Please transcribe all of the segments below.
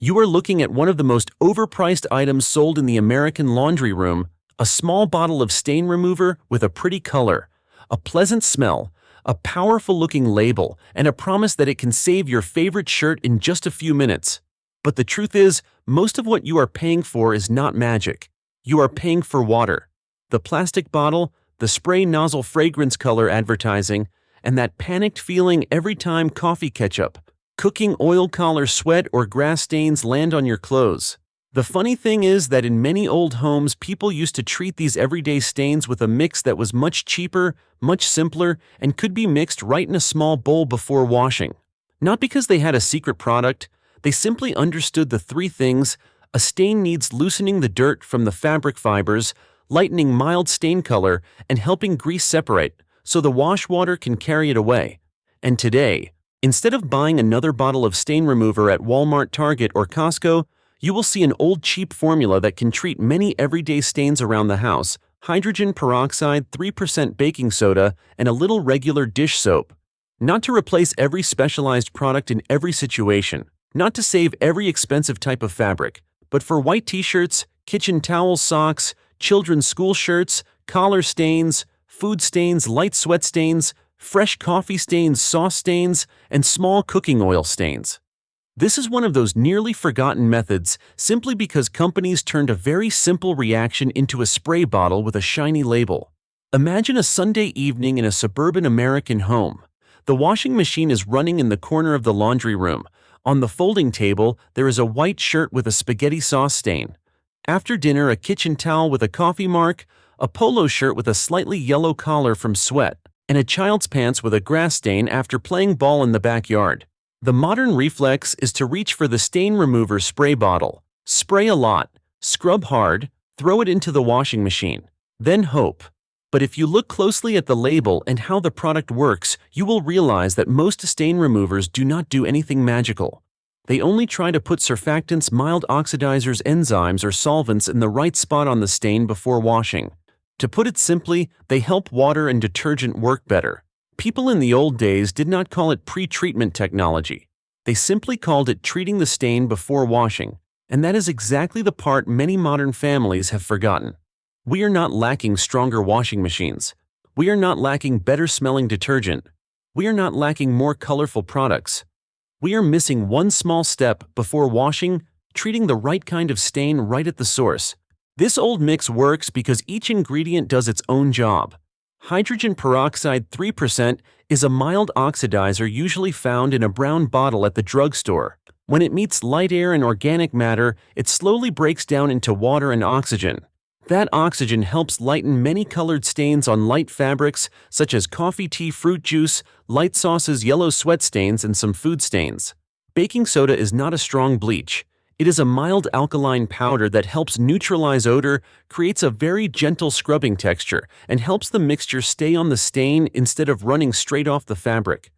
You are looking at one of the most overpriced items sold in the American laundry room, a small bottle of stain remover with a pretty color, a pleasant smell, a powerful-looking label, and a promise that it can save your favorite shirt in just a few minutes. But the truth is, most of what you are paying for is not magic. You are paying for water. The plastic bottle, the spray nozzle fragrance color advertising, and that panicked feeling every time coffee ketchup, cooking oil collar sweat or grass stains land on your clothes. The funny thing is that in many old homes, people used to treat these everyday stains with a mix that was much cheaper, much simpler, and could be mixed right in a small bowl before washing. Not because they had a secret product, they simply understood the three things: a stain needs loosening the dirt from the fabric fibers, lightening mild stain color, and helping grease separate, so the wash water can carry it away. And today, instead of buying another bottle of stain remover at Walmart, Target, or Costco, you will see an old cheap formula that can treat many everyday stains around the house: hydrogen peroxide, 3% baking soda, and a little regular dish soap. Not to replace every specialized product in every situation, not to save every expensive type of fabric, but for white t-shirts, kitchen towels, socks, children's school shirts, collar stains, food stains, light sweat stains, fresh coffee stains, sauce stains, and small cooking oil stains. This is one of those nearly forgotten methods simply because companies turned a very simple reaction into a spray bottle with a shiny label. Imagine a Sunday evening in a suburban American home. The washing machine is running in the corner of the laundry room. On the folding table, there is a white shirt with a spaghetti sauce stain. After dinner, a kitchen towel with a coffee mark, a polo shirt with a slightly yellow collar from sweat, and a child's pants with a grass stain after playing ball in the backyard. The modern reflex is to reach for the stain remover spray bottle, spray a lot, scrub hard, throw it into the washing machine, then hope. But if you look closely at the label and how the product works, you will realize that most stain removers do not do anything magical. They only try to put surfactants, mild oxidizers, enzymes, or solvents in the right spot on the stain before washing. To put it simply, they help water and detergent work better. People in the old days did not call it pre-treatment technology. They simply called it treating the stain before washing, and that is exactly the part many modern families have forgotten. We are not lacking stronger washing machines. We are not lacking better-smelling detergent. We are not lacking more colorful products. We are missing one small step before washing, treating the right kind of stain right at the source. This old mix works because each ingredient does its own job. Hydrogen peroxide 3% is a mild oxidizer usually found in a brown bottle at the drugstore. When it meets light air and organic matter, it slowly breaks down into water and oxygen. That oxygen helps lighten many colored stains on light fabrics such as coffee, tea, fruit juice, light sauces, yellow sweat stains, and some food stains. Baking soda is not a strong bleach. It is a mild alkaline powder that helps neutralize odor, creates a very gentle scrubbing texture, and helps the mixture stay on the stain instead of running straight off the fabric.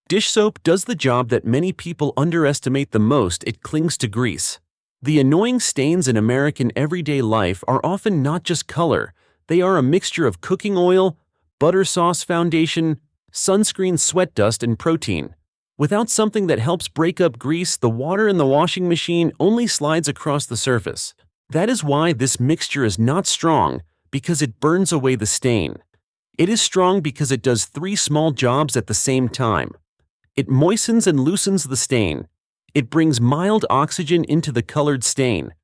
Dish soap does the job that many people underestimate the most: it clings to grease. The annoying stains in American everyday life are often not just color, they are a mixture of cooking oil, butter sauce foundation, sunscreen, sweat dust, and protein. Without something that helps break up grease, the water in the washing machine only slides across the surface. That is why this mixture is not strong, because it burns away the stain. It is strong because it does three small jobs at the same time. It moistens and loosens the stain. It brings mild oxygen into the colored stain.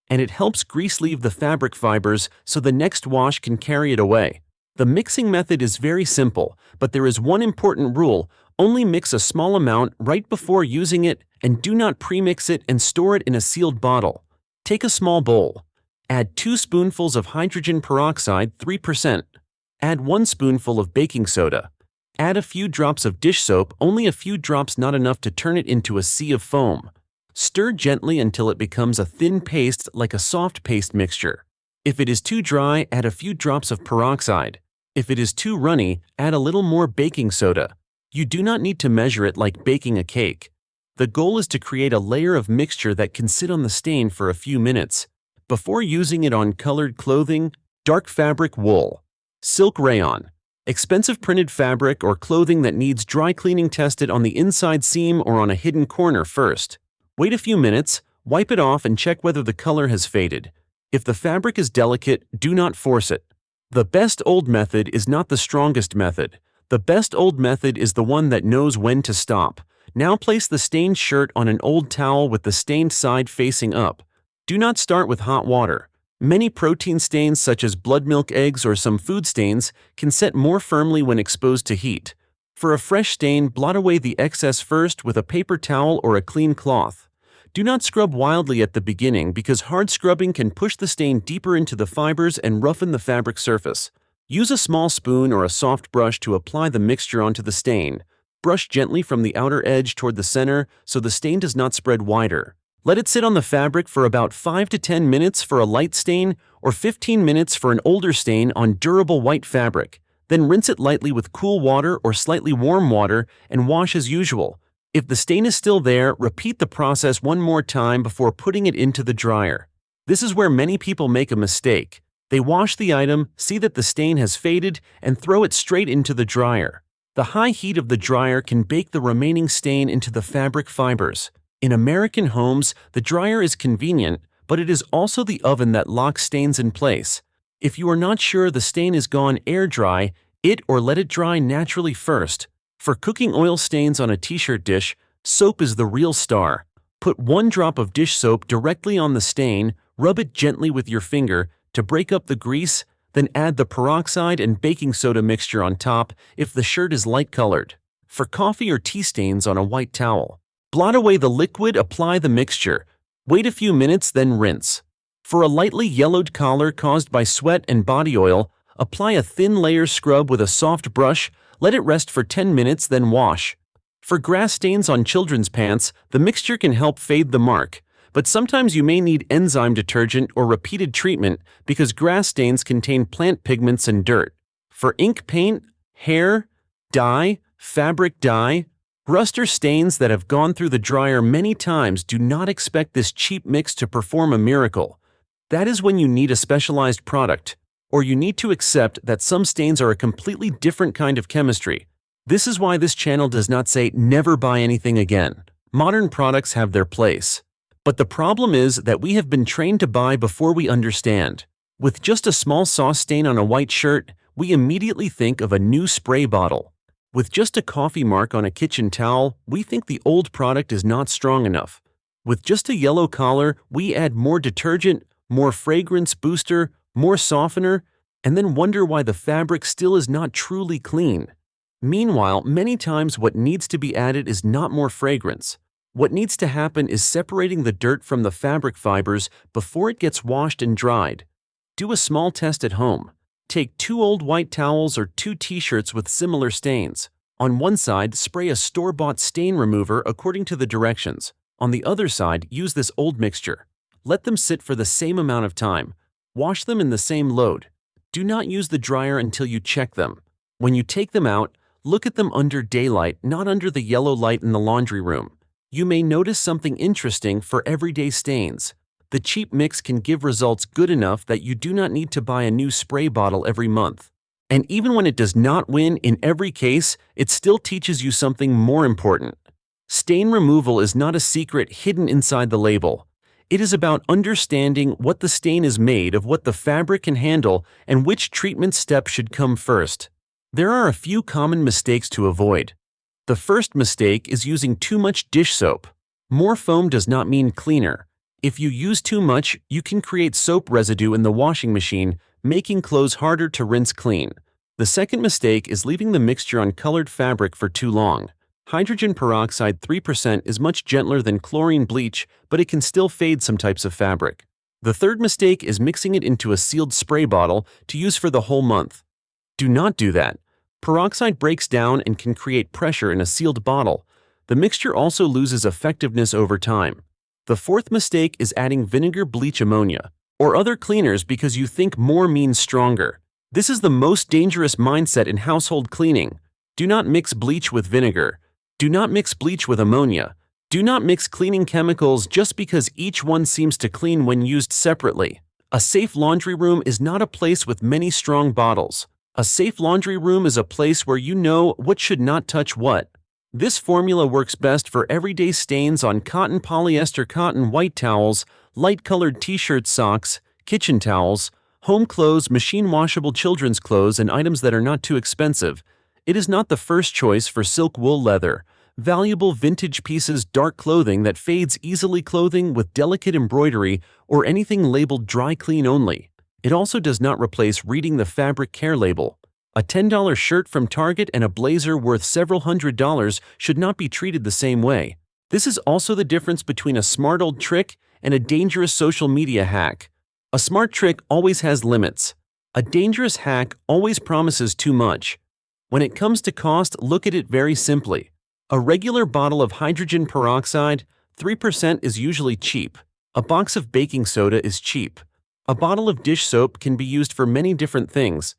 And it helps grease leave the fabric fibers so the next wash can carry it away. The mixing method is very simple, but there is one important rule: only mix a small amount right before using it, and do not premix it and store it in a sealed bottle. Take a small bowl. Add 2 spoonfuls of hydrogen peroxide 3%. Add 1 spoonful of baking soda. Add a few drops of dish soap, only a few drops, not enough to turn it into a sea of foam. Stir gently until it becomes a thin paste, like a soft paste mixture. If it is too dry, add a few drops of peroxide. If it is too runny, add a little more baking soda. You do not need to measure it like baking a cake. The goal is to create a layer of mixture that can sit on the stain for a few minutes. Before using it on colored clothing, dark fabric, wool, silk, rayon, expensive printed fabric, or clothing that needs dry cleaning, test it on the inside seam or on a hidden corner first. Wait a few minutes, Wipe it off and check whether the color has faded. If the fabric is delicate, do not force it. The best old method is not the strongest method. The best old method is the one that knows when to stop. Now place the stained shirt on an old towel with the stained side facing up. Do not start with hot water. Many protein stains such as blood milk eggs or some food stains can set more firmly when exposed to heat. For a fresh stain, blot away the excess first with a paper towel or a clean cloth. Do not scrub wildly at the beginning because hard scrubbing can push the stain deeper into the fibers and roughen the fabric surface. Use a small spoon or a soft brush to apply the mixture onto the stain. Brush gently from the outer edge toward the center so the stain does not spread wider. Let it sit on the fabric for about 5 to 10 minutes for a light stain or 15 minutes for an older stain on durable white fabric. Then rinse it lightly with cool water or slightly warm water and wash as usual. If the stain is still there, repeat the process one more time before putting it into the dryer. This is where many people make a mistake. They wash the item, see that the stain has faded, and throw it straight into the dryer. The high heat of the dryer can bake the remaining stain into the fabric fibers. In American homes, the dryer is convenient, but it is also the oven that locks stains in place. If you are not sure the stain is gone, air dry it or let it dry naturally first. For cooking oil stains on a t-shirt dish, soap is the real star. Put 1 drop of dish soap directly on the stain, rub it gently with your finger to break up the grease, then add the peroxide and baking soda mixture on top if the shirt is light colored. For coffee or tea stains on a white towel, blot away the liquid, apply the mixture. Wait a few minutes, then rinse. For a lightly yellowed collar caused by sweat and body oil, apply a thin layer scrub with a soft brush, let it rest for 10 minutes, then wash. For grass stains on children's pants, the mixture can help fade the mark, but sometimes you may need enzyme detergent or repeated treatment because grass stains contain plant pigments and dirt. For ink paint, hair, dye, fabric dye, rust or stains that have gone through the dryer many times, do not expect this cheap mix to perform a miracle. That is when you need a specialized product, or you need to accept that some stains are a completely different kind of chemistry. This is why this channel does not say never buy anything again. Modern products have their place. But the problem is that we have been trained to buy before we understand. With just a small sauce stain on a white shirt, we immediately think of a new spray bottle. With just a coffee mark on a kitchen towel, we think the old product is not strong enough. With just a yellow collar, we add more detergent, more fragrance booster, more softener, and then wonder why the fabric still is not truly clean. Meanwhile, many times what needs to be added is not more fragrance. What needs to happen is separating the dirt from the fabric fibers before it gets washed and dried. Do a small test at home. Take 2 old white towels or 2 t-shirts with similar stains. On one side, spray a store-bought stain remover according to the directions. On the other side, use this old mixture. Let them sit for the same amount of time. Wash them in the same load. Do not use the dryer until you check them. When you take them out, look at them under daylight, not under the yellow light in the laundry room. You may notice something interesting for everyday stains. The cheap mix can give results good enough that you do not need to buy a new spray bottle every month. And even when it does not win in every case, it still teaches you something more important. Stain removal is not a secret hidden inside the label. It is about understanding what the stain is made of, what the fabric can handle, and which treatment step should come first. There are a few common mistakes to avoid. The first mistake is using too much dish soap. More foam does not mean cleaner. If you use too much, you can create soap residue in the washing machine, making clothes harder to rinse clean. The second mistake is leaving the mixture on colored fabric for too long. Hydrogen peroxide 3% is much gentler than chlorine bleach, but it can still fade some types of fabric. The third mistake is mixing it into a sealed spray bottle to use for the whole month. Do not do that. Peroxide breaks down and can create pressure in a sealed bottle. The mixture also loses effectiveness over time. The fourth mistake is adding vinegar, bleach, ammonia, or other cleaners because you think more means stronger. This is the most dangerous mindset in household cleaning. Do not mix bleach with vinegar. Do not mix bleach with ammonia. Do not mix cleaning chemicals just because each one seems to clean when used separately. A safe laundry room is not a place with many strong bottles. A safe laundry room is a place where you know what should not touch what. This formula works best for everyday stains on cotton, polyester, cotton, white towels, light-colored t-shirts, socks, kitchen towels, home clothes, machine-washable children's clothes, and items that are not too expensive. It is not the first choice for silk, wool, leather, valuable vintage pieces, dark clothing that fades easily, clothing with delicate embroidery, or anything labeled dry clean only. It also does not replace reading the fabric care label. A $10 shirt from Target and a blazer worth several $100s should not be treated the same way. This is also the difference between a smart old trick and a dangerous social media hack. A smart trick always has limits. A dangerous hack always promises too much. When it comes to cost, look at it very simply. A regular bottle of hydrogen peroxide, 3%, is usually cheap. A box of baking soda is cheap. A bottle of dish soap can be used for many different things.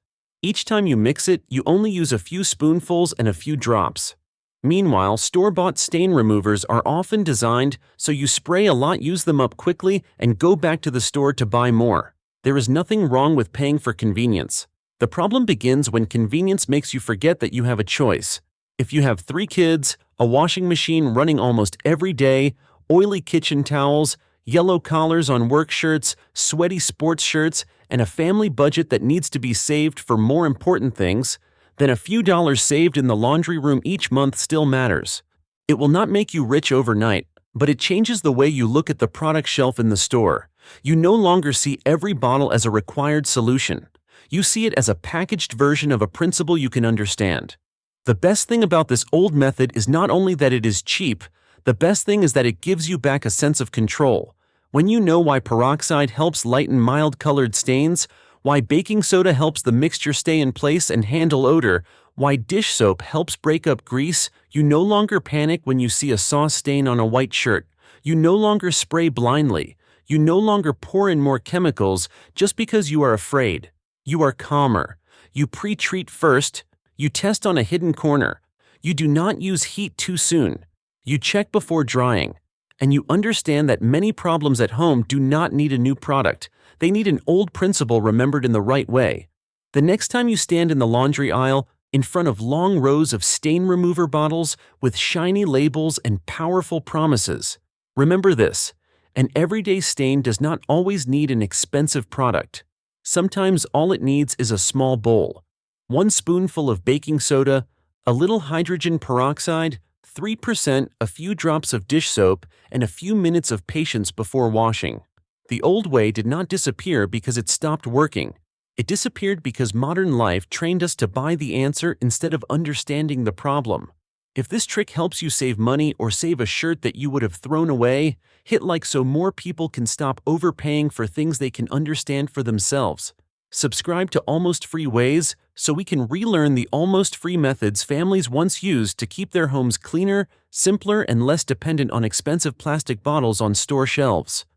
Each time you mix it, you only use a few spoonfuls and a few drops. Meanwhile, store-bought stain removers are often designed so you spray a lot, use them up quickly, and go back to the store to buy more. There is nothing wrong with paying for convenience. The problem begins when convenience makes you forget that you have a choice. If you have 3 kids, a washing machine running almost every day, oily kitchen towels, yellow collars on work shirts, sweaty sports shirts, and a family budget that needs to be saved for more important things, then a few dollars saved in the laundry room each month still matters. It will not make you rich overnight, but it changes the way you look at the product shelf in the store. You no longer see every bottle as a required solution. You see it as a packaged version of a principle you can understand. The best thing about this old method is not only that it is cheap, the best thing is that it gives you back a sense of control. When you know why peroxide helps lighten mild-colored stains, why baking soda helps the mixture stay in place and handle odor, why dish soap helps break up grease, you no longer panic when you see a sauce stain on a white shirt. You no longer spray blindly. You no longer pour in more chemicals just because you are afraid. You are calmer. You pre-treat first. You test on a hidden corner. You do not use heat too soon. You check before drying. And you understand that many problems at home do not need a new product. They need an old principle remembered in the right way. The next time you stand in the laundry aisle, in front of long rows of stain remover bottles with shiny labels and powerful promises, remember this: an everyday stain does not always need an expensive product. Sometimes all it needs is a small bowl. 1 spoonful of baking soda, a little hydrogen peroxide, 3%, a few drops of dish soap, and a few minutes of patience before washing. The old way did not disappear because it stopped working. It disappeared because modern life trained us to buy the answer instead of understanding the problem. If this trick helps you save money or save a shirt that you would have thrown away, hit like so more people can stop overpaying for things they can understand for themselves. Subscribe to Almost Free Ways so we can relearn the almost free methods families once used to keep their homes cleaner, simpler, and less dependent on expensive plastic bottles on store shelves.